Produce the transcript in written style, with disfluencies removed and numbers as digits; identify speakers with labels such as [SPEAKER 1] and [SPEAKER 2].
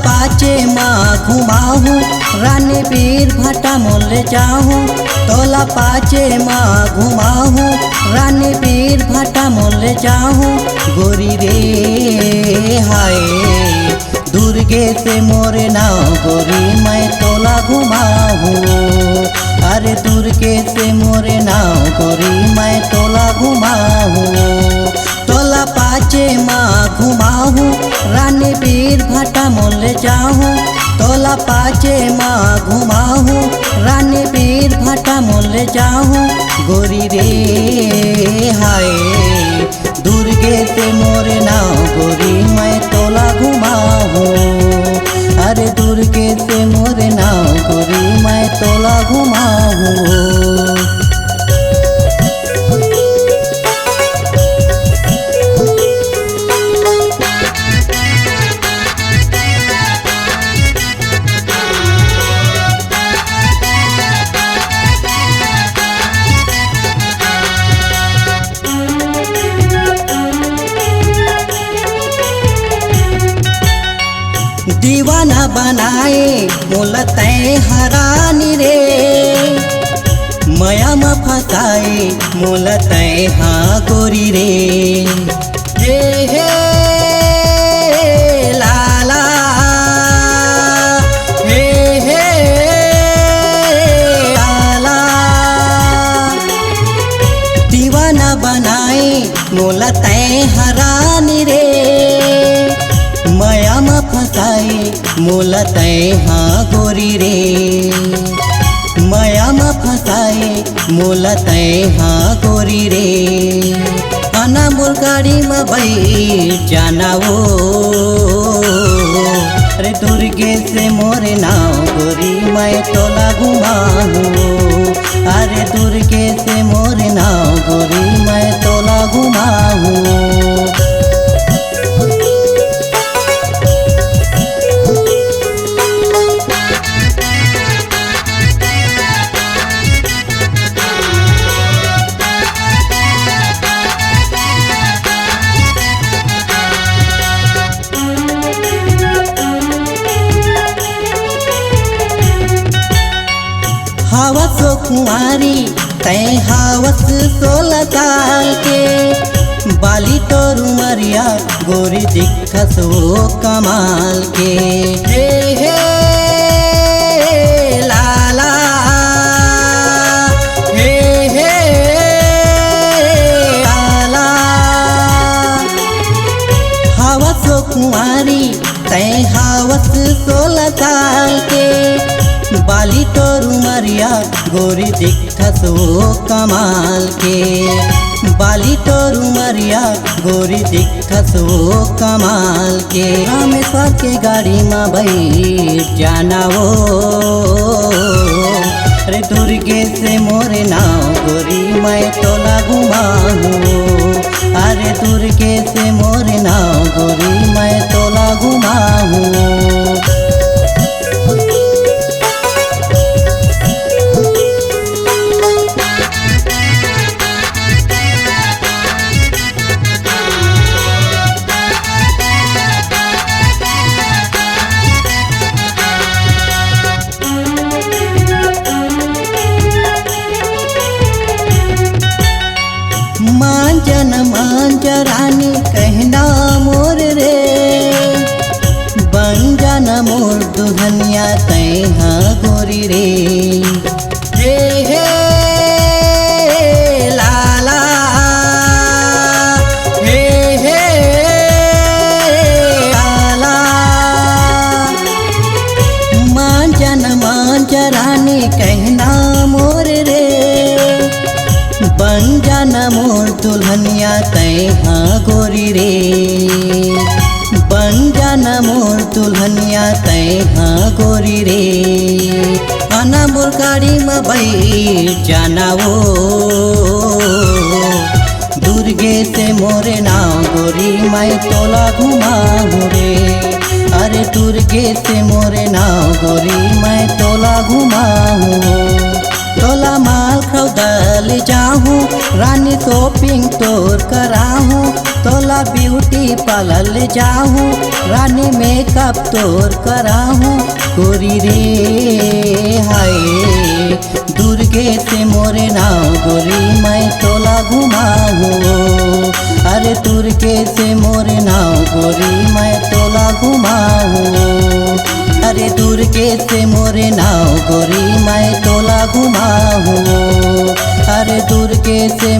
[SPEAKER 1] पाचे माँ घुमाहू रानी पीर भाटा मोले जाहूँ। तोला पाचे माँ घुमाहू रानी पीर भाटा मोले जाहूँ। गोरी रे हाय दुर्गे से मोरे नाव गोरी मैं तोला घुमाहूँ। अरे दुर्गे से मोरे नाव गोरी मैं तोला घुमाहूँ। तोला पाचे माँ घुमाहू रानी पीर भाटा मोले जाहूँ। तोला पाचे माँ घुमाहू रानी पीर भाटा मोले जाहूँ। गोरी रे हाय दुर्गे से मोरे नाव गोरी मैं तोला घुमाहूँ। अरे दुर्गे से मोरे नाव गोरी मैं तोला घुमाहूँ। दीवाना बनाए मोला तय हरानी रे। मया में फसाए मोला तय हाँ गोरी रे। हे हे लाला हे हे लाला। दीवाना बनाए मोला तय हरानी रे। मया में फसाए मोला तय हाँ गोरी रे। मया में फसाए मोला तय हाँ गोरी रे। आना मोर गाड़ी में बैठ जाना वो। अरे दुर्गे से मोरे नाव गोरी मैं तोला घुमाहूँ। अरे दुर्गे से मोरे नाव गोरी मैं तोला घुमाहूँ। हावस कुंवारी तय हावस 16 साल के। बाली तो रुमरिया गोरी दिखस वो कमाल के। हे हे लाला हे हे लाला। हावस कुंवारी तय हावस 16 साल के। बाली तो रुमरिया गोरी दिखस वो कमाल के। बाली तो रुमरिया गोरी दिखस वो कमाल के। रामेश्वर के गाड़ी में बैठ जाना वो। अरे दुर्गे से मोरे नाव गोरी मैं तोला घुमाहूँ। अरे दुर्गे से मोरे नाव गोरी मैं तोला घुमाहूँ। मांझ रानी कहना मोर रे। बन जाना मोर दुल्हनिया तय हाँ गोरी रे। हे हे लाला हे हे लाला। मांझ रानी कहना मोर रे। बन जाना मोर दुल्हनिया तय हाँ गोरी रे। बन जाना मोर दुल्हनिया तय हाँ गोरी रे। आना मोर गाड़ी में बैठ जाना वो। मोरे नाव गोरी मैं तोला घुमाऊं रे। अरे दुर्गे से मोरे नाव गोरी मैं तोला घुमाऊं। तोला माल खौदल जाहूँ रानी शॉपिंग तोर कराहूँ। तोला ब्यूटी पार्लर जाहूँ रानी मेकअप तोर कराहूँ। गोरी रे हाय दुर्गे से मोरे नाव गोरी मैं तोला घुमाऊं। अरे दुर्गे से मोरे नाव गोरी मैं तोला घुमाऊं। अरे दुर्गे से मोरे नाव गोरी मैं तोला घुमाऊं। अरे दुर्गे से